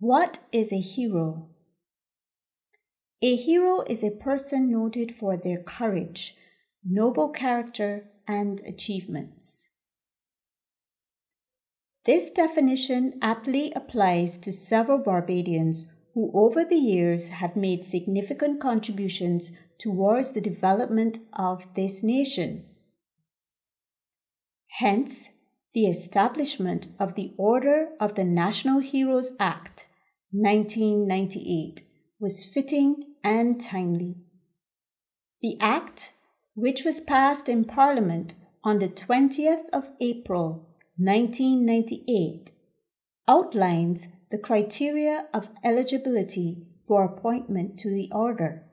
What is a hero? A hero is a person noted for their courage, noble character, and achievements. This definition aptly applies to several Barbadians who over the years have made significant contributions towards the development of this nation. Hence, the establishment of the Order of the National Heroes Act, 1998, was fitting and timely. The Act, which was passed in Parliament on the 20th of April, 1998, outlines the criteria of eligibility for appointment to the order.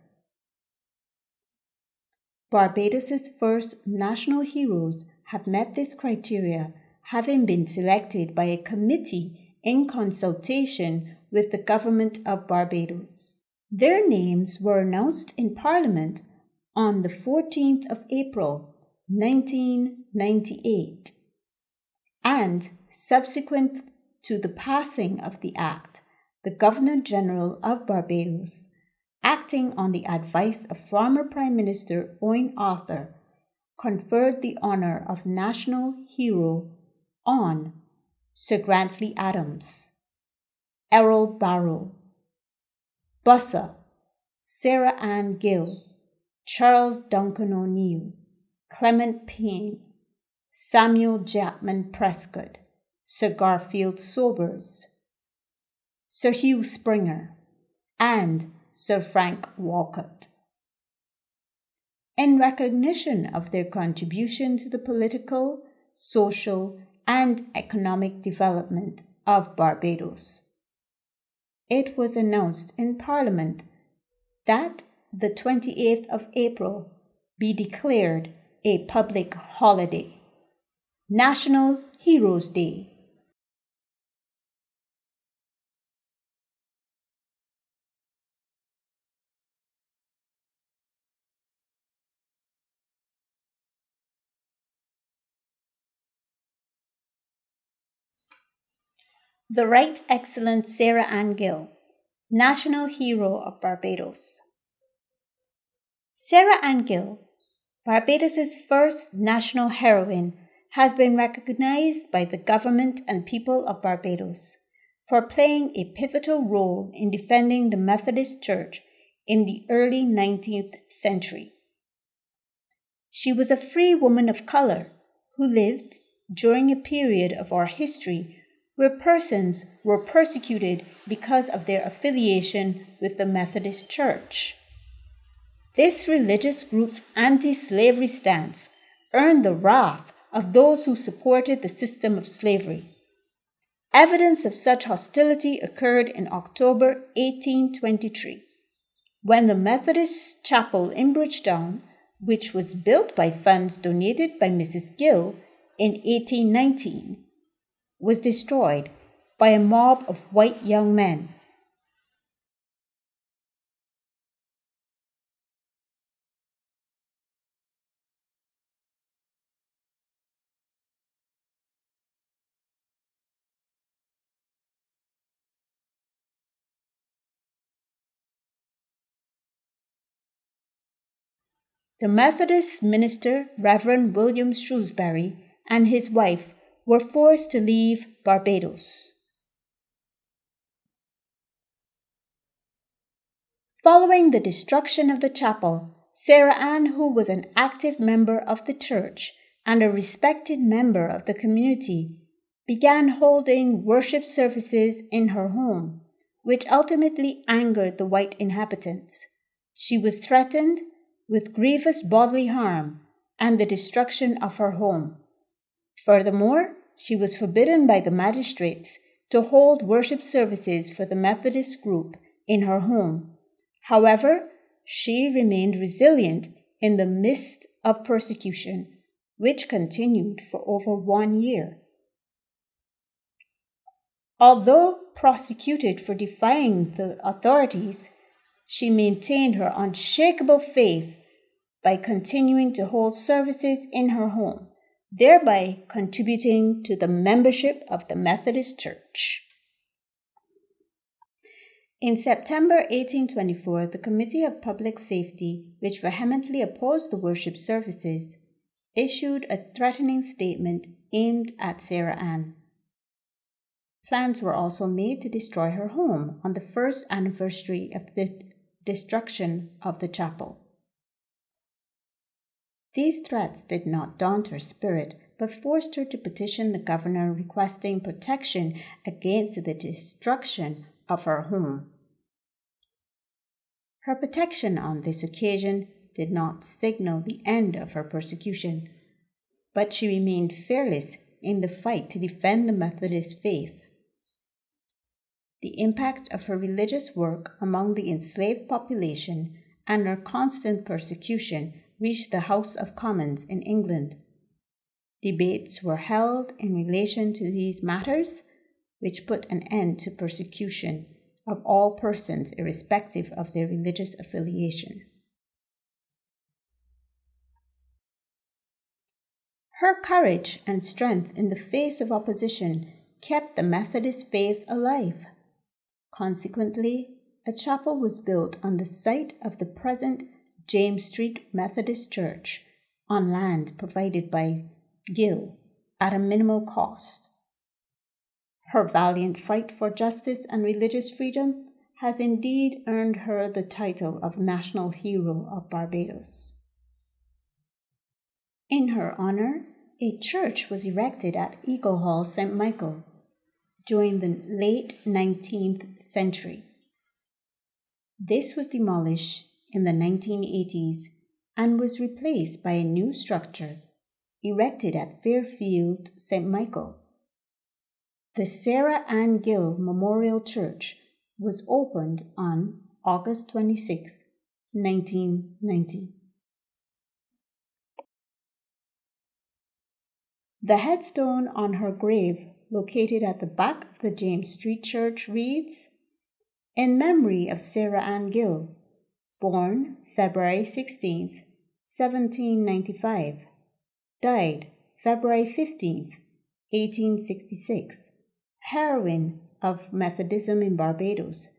Barbados's first national heroes have met this criteria, having been selected by a committee in consultation with the government of Barbados. Their names were announced in Parliament on the 14th of April, 1998, and subsequent to the passing of the Act, the Governor-General of Barbados, acting on the advice of former Prime Minister Owen Arthur, conferred the honour of National Hero on Sir Grantley Adams, Errol Barrow, Bussa, Sarah Ann Gill, Charles Duncan O'Neill, Clement Payne, Samuel Jackman Prescott, Sir Garfield Sobers, Sir Hugh Springer, and Sir Frank Walcott. In recognition of their contribution to the political, social, and economic development of Barbados, it was announced in Parliament that the 28th of April be declared a public holiday, National Heroes Day. The Right Excellent Sarah Ann Gill, National Hero of Barbados. Sarah Ann Gill, Barbados's first national heroine, has been recognized by the government and people of Barbados for playing a pivotal role in defending the Methodist Church in the early 19th century. She was a free woman of color who lived during a period of our history where persons were persecuted because of their affiliation with the Methodist Church. This religious group's anti-slavery stance earned the wrath of those who supported the system of slavery. Evidence of such hostility occurred in October 1823, when the Methodist chapel in Bridgetown, which was built by funds donated by Mrs. Gill in 1819, was destroyed by a mob of white young men. The Methodist minister, Reverend William Shrewsbury, and his wife were forced to leave Barbados. Following the destruction of the chapel, Sarah Ann, who was an active member of the church and a respected member of the community, began holding worship services in her home, which ultimately angered the white inhabitants. She was threatened with grievous bodily harm and the destruction of her home. Furthermore, she was forbidden by the magistrates to hold worship services for the Methodist group in her home. However, she remained resilient in the midst of persecution, which continued for over 1 year. Although prosecuted for defying the authorities, she maintained her unshakable faith by continuing to hold services in her home, thereby contributing to the membership of the Methodist Church. In September 1824, the Committee of Public Safety, which vehemently opposed the worship services, issued a threatening statement aimed at Sarah Ann. Plans were also made to destroy her home on the first anniversary of the destruction of the chapel. These threats did not daunt her spirit, but forced her to petition the governor requesting protection against the destruction of her home. Her protection on this occasion did not signal the end of her persecution, but she remained fearless in the fight to defend the Methodist faith. The impact of her religious work among the enslaved population and her constant persecution reached the House of Commons in England. Debates were held in relation to these matters, which put an end to persecution of all persons irrespective of their religious affiliation. Her courage and strength in the face of opposition kept the Methodist faith alive. Consequently, a chapel was built on the site of the present James Street Methodist Church on land provided by Gill at a minimal cost. Her valiant fight for justice and religious freedom has indeed earned her the title of National Hero of Barbados. In her honor, a church was erected at Eagle Hall, St. Michael, during the late 19th century. This was demolished in the 1980s and was replaced by a new structure erected at Fairfield, St. Michael. The Sarah Ann Gill Memorial Church was opened on August 26, 1990. The headstone on her grave, located at the back of the James Street Church, reads, "In memory of Sarah Ann Gill, born February 16, 1795, died February 15, 1866, heroine of Methodism in Barbados,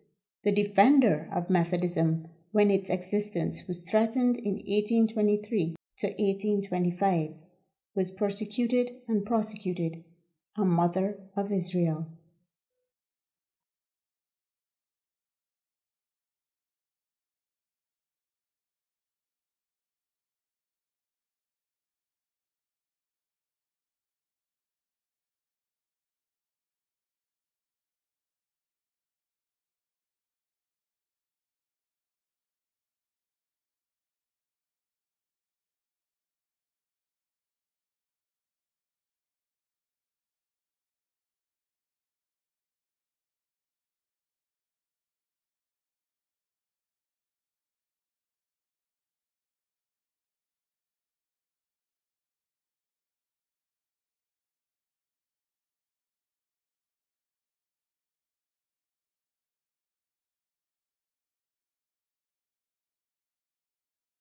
the defender of Methodism when its existence was threatened in 1823 to 1825, was persecuted and prosecuted, a mother of Israel."